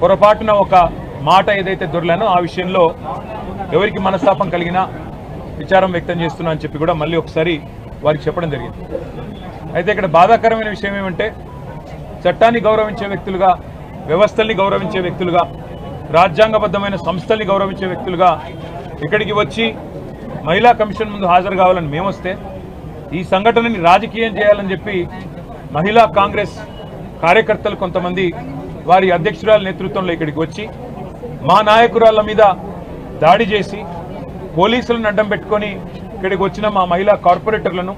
పొరపాటున ఒక మాట ఏదైతే దొరలేనో ఆ విషయంలో ఎవరికి మనస్తాపం కలిగినా విచారం వ్యక్తం చేస్తున్నా అని చెప్పి కూడా మళ్ళీ ఒకసారి వారికి చెప్పడం జరిగింది. అయితే ఇక్కడ బాధాకరమైన విషయం ఏమంటే చట్టాన్ని గౌరవించే వ్యక్తులుగా, వ్యవస్థల్ని గౌరవించే వ్యక్తులుగా, రాజ్యాంగబద్ధమైన సంస్థల్ని గౌరవించే వ్యక్తులుగా ఇక్కడికి వచ్చి మహిళా కమిషన్ ముందు హాజరు కావాలని మేమొస్తే ఈ సంఘటనని రాజకీయం చేయాలని చెప్పి మహిళా కాంగ్రెస్ కార్యకర్తలు కొంతమంది వారి అధ్యక్షురాల నేతృత్వంలో ఇక్కడికి వచ్చి మా నాయకురాళ్ల మీద దాడి చేసి పోలీసులను అడ్డం పెట్టుకొని ఇక్కడికి వచ్చిన మా మహిళా కార్పొరేటర్లను,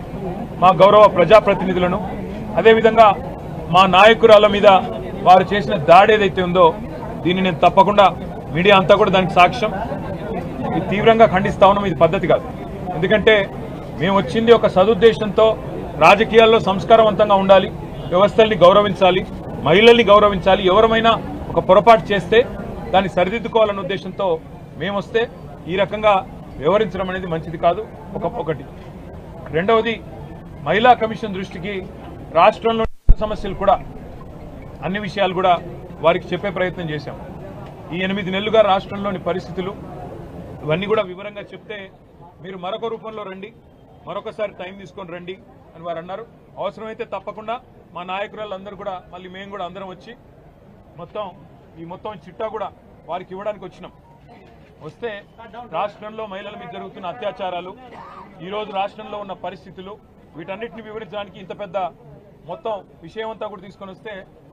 మా గౌరవ ప్రజాప్రతినిధులను, అదేవిధంగా మా నాయకురాళ్ల మీద వారు చేసిన దాడి ఏదైతే ఉందో దీన్ని నేను తప్పకుండా మీడియా అంతా కూడా దానికి సాక్ష్యం, ఇది తీవ్రంగా ఖండిస్తా ఉన్నాం. ఇది పద్ధతి కాదు. ఎందుకంటే మేము వచ్చింది ఒక సదుద్దేశంతో రాజకీయాల్లో సంస్కారవంతంగా ఉండాలి, వ్యవస్థల్ని గౌరవించాలి, మహిళల్ని గౌరవించాలి, ఎవరమైనా ఒక పొరపాటు చేస్తే దాన్ని సరిదిద్దుకోవాలన్న ఉద్దేశంతో మేము వస్తే ఈ రకంగా వ్యవహరించడం అనేది మంచిది కాదు. ఒకటి. రెండవది, మహిళా కమిషన్ దృష్టికి రాష్ట్రంలో సమస్యలు కూడా అన్ని విషయాలు కూడా వారికి చెప్పే ప్రయత్నం చేశాం. ఈ 8 నెలలుగా రాష్ట్రంలోని పరిస్థితులు ఇవన్నీ కూడా వివరంగా చెప్తే మీరు మరొక రూపంలో రండి, మరొకసారి టైం తీసుకొని రండి అని వారు అన్నారు. అవసరమైతే తప్పకుండా మా నాయకురాళ్ళందరూ కూడా మళ్ళీ మేము కూడా అందరం వచ్చి మొత్తం చిట్టా కూడా వారికి ఇవ్వడానికి వచ్చినాం. వస్తే రాష్ట్రంలో మహిళల మీద జరుగుతున్న అత్యాచారాలు, ఈరోజు రాష్ట్రంలో ఉన్న పరిస్థితులు, వీటన్నిటిని వివరించడానికి ఇంత పెద్ద మొత్తం విషయం అంతా కూడా తీసుకొని వస్తే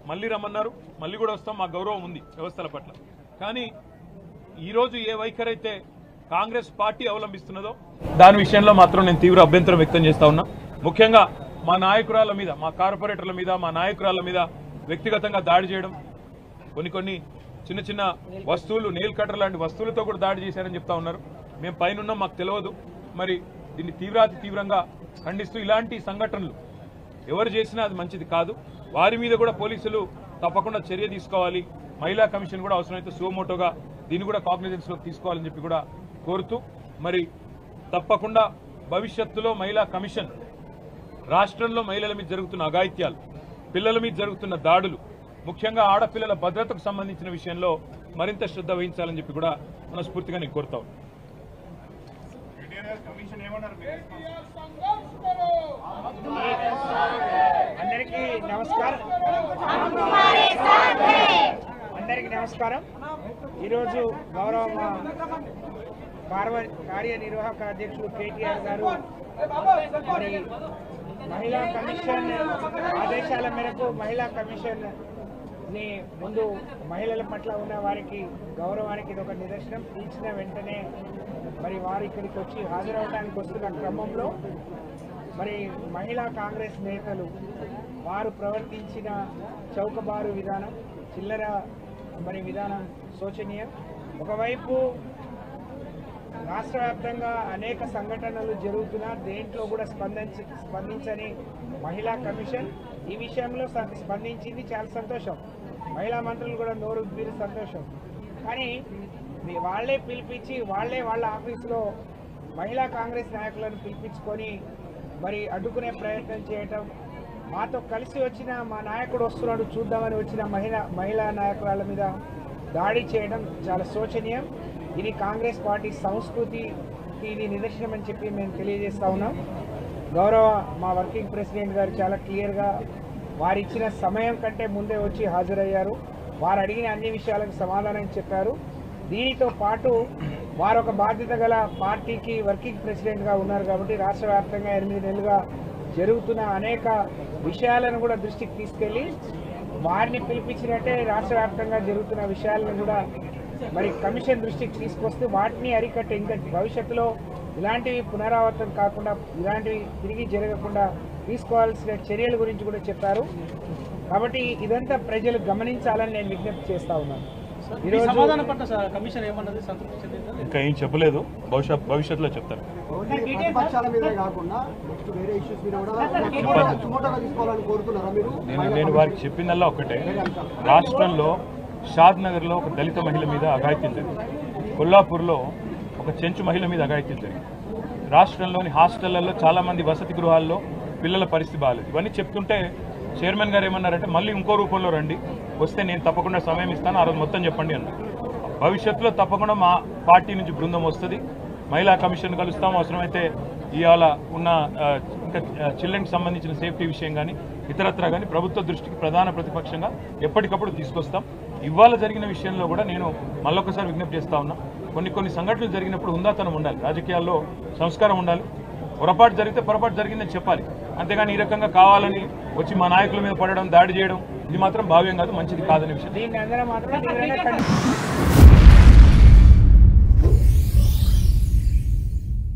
మళ్ళీ రమ్మన్నారు. మళ్ళీ కూడా వస్తాం, మా గౌరవం ఉంది వ్యవస్థల పట్ల. కానీ ఈరోజు ఏ వైఖరి అయితే కాంగ్రెస్ పార్టీ అవలంబిస్తున్నదో దాని విషయంలో మాత్రం నేను తీవ్ర అభ్యంతరం వ్యక్తం చేస్తా ఉన్నా. ముఖ్యంగా మా నాయకురాల మీద, మా కార్పొరేటర్ల మీద, మా నాయకురాల మీద వ్యక్తిగతంగా దాడి చేయడం, కొన్ని చిన్న వస్తువులు, నెయిల్ కటర్ లాంటి వస్తువులతో కూడా దాడి చేశారని చెప్తా ఉన్నారు. మేము పైన మాకు తెలియదు. మరి దీన్ని తీవ్రంగా ఖండిస్తూ ఇలాంటి సంఘటనలు ఎవరు చేసినా అది మంచిది కాదు. వారి మీద కూడా పోలీసులు తప్పకుండా చర్య తీసుకోవాలి. మహిళా కమిషన్ కూడా అవసరమైతే సుమోటోగా దీన్ని కూడా కాగ్నిజెన్స్లోకి తీసుకోవాలని చెప్పి కూడా కోరుతూ, మరి తప్పకుండా భవిష్యత్తులో మహిళా కమిషన్ రాష్ట్రంలో మహిళల మీద జరుగుతున్న అఘాయిత్యాలు, పిల్లల మీద జరుగుతున్న దాడులు, ముఖ్యంగా ఆడపిల్లల భద్రతకు సంబంధించిన విషయంలో మరింత శ్రద్ధ వహించాలని చెప్పి కూడా మనస్ఫూర్తిగా నేను కోరుతా ఉన్నాను. అందరికీ నమస్కారం. ఈరోజు గౌరవ కార్యనిర్వాహక అధ్యక్షులు కేటీఆర్ గారు మరి మహిళా కమిషన్ ఆదేశాల మేరకు మహిళా కమిషన్ ని ముందు మహిళల పట్ల ఉన్న వారికి గౌరవానికి ఇది ఒక నిదర్శనం. పిలిచిన వెంటనే మరి వారు ఇక్కడికి వచ్చి హాజరవడానికి వస్తున్న క్రమంలో మరి మహిళా కాంగ్రెస్ నేతలు వారు ప్రవర్తించిన చౌకబారు విధానం, చిల్లర మరి విధానం శోచనీయం. ఒకవైపు రాష్ట్ర వ్యాప్తంగా అనేక సంఘటనలు జరుగుతున్నా దేంట్లో కూడా స్పందించని మహిళా కమిషన్ ఈ విషయంలో స్పందించింది. చాలా సంతోషం. మహిళా మంత్రులు కూడా నోరు ఉబ్బిరి సంతోషం. కానీ వాళ్లే పిలిపించి వాళ్ళ ఆఫీసులో మహిళా కాంగ్రెస్ నాయకులను పిలిపించుకొని మరి అడ్డుకునే ప్రయత్నం చేయటం, మాతో కలిసి వచ్చిన మా నాయకుడు వస్తున్నాడు చూద్దామని వచ్చిన మహిళా నాయకురాల మీద దాడి చేయడం చాలా శోచనీయం. ఇది కాంగ్రెస్ పార్టీ సంస్కృతికి ఇది నిదర్శనం అని చెప్పి మేము తెలియజేస్తా ఉన్నాం. గౌరవ మా వర్కింగ్ ప్రెసిడెంట్ గారు చాలా క్లియర్గా వారు ఇచ్చిన సమయం కంటే ముందే వచ్చి హాజరయ్యారు. వారు అడిగిన అన్ని విషయాలకు సమాధానం చెప్పారు. దీనితో పాటు వారు ఒక బాధ్యత గల పార్టీకి వర్కింగ్ ప్రెసిడెంట్గా ఉన్నారు కాబట్టి రాష్ట్ర వ్యాప్తంగా 8 నెలలుగా జరుగుతున్న అనేక విషయాలను కూడా దృష్టికి తీసుకెళ్ళి వారిని పిలిపించినట్టే రాష్ట్ర వ్యాప్తంగా జరుగుతున్న విషయాలను కూడా మరి కమిషన్ దృష్టికి తీసుకొస్తే వాటిని అరికట్టే ఇంకా భవిష్యత్తులో ఇలాంటివి పునరావృతం కాకుండా, ఇలాంటివి తిరిగి జరగకుండా తీసుకోవాల్సిన చర్యల గురించి కూడా చెప్పారు. కాబట్టి ఇదంతా ప్రజలు గమనించాలని నేను విజ్ఞప్తి చేస్తా ఉన్నాను. ఇంకా ఏం చెప్పలేదు, భవిష్యత్తులో చెప్తారు. నేను వారికి చెప్పిందల్లా ఒకటే, రాష్ట్రంలో షాద్ నగర్లో ఒక దళిత మహిళ మీద అఘాయిత్యం జరిగింది, కొల్లాపూర్లో ఒక చెంచు మహిళ మీద అఘాయిత్యం జరిగింది, రాష్ట్రంలోని హాస్టళ్లలో చాలామంది వసతి గృహాల్లో పిల్లల పరిస్థితి బాగాలేదు. ఇవన్నీ చెప్తుంటే చైర్మన్ గారు ఏమన్నారంటే మళ్ళీ ఇంకో రూపంలో రండి, వస్తే నేను తప్పకుండా సమయం ఇస్తాను, ఆ రోజు మొత్తం చెప్పండి అన్న. భవిష్యత్తులో తప్పకుండా మా పార్టీ నుంచి బృందం వస్తుంది, మహిళా కమిషన్ కలుస్తాం. అవసరమైతే ఇవాళ ఉన్న ఇంకా చిల్డ్రన్కి సంబంధించిన సేఫ్టీ విషయం కానీ ఇతరత్రా కానీ ప్రభుత్వ దృష్టికి ప్రధాన ప్రతిపక్షంగా ఎప్పటికప్పుడు తీసుకొస్తాం. ఇవాళ జరిగిన విషయంలో కూడా నేను మళ్ళొకసారి విజ్ఞప్తి చేస్తా ఉన్నా, కొన్ని సంఘటనలు జరిగినప్పుడు హుందాతనం ఉండాలి, రాజకీయాల్లో సంస్కారం ఉండాలి. పొరపాటు జరిగితే పొరపాటు జరిగిందని చెప్పాలి, అంతేగాని ఈ రకంగా కావాలని వచ్చి మా నాయకుల మీద పడడం, దాడి చేయడం ఇది మాత్రం భావ్యం కాదు, మంచిది కాదనే విషయం. దీన్ని అందరం మాత్రం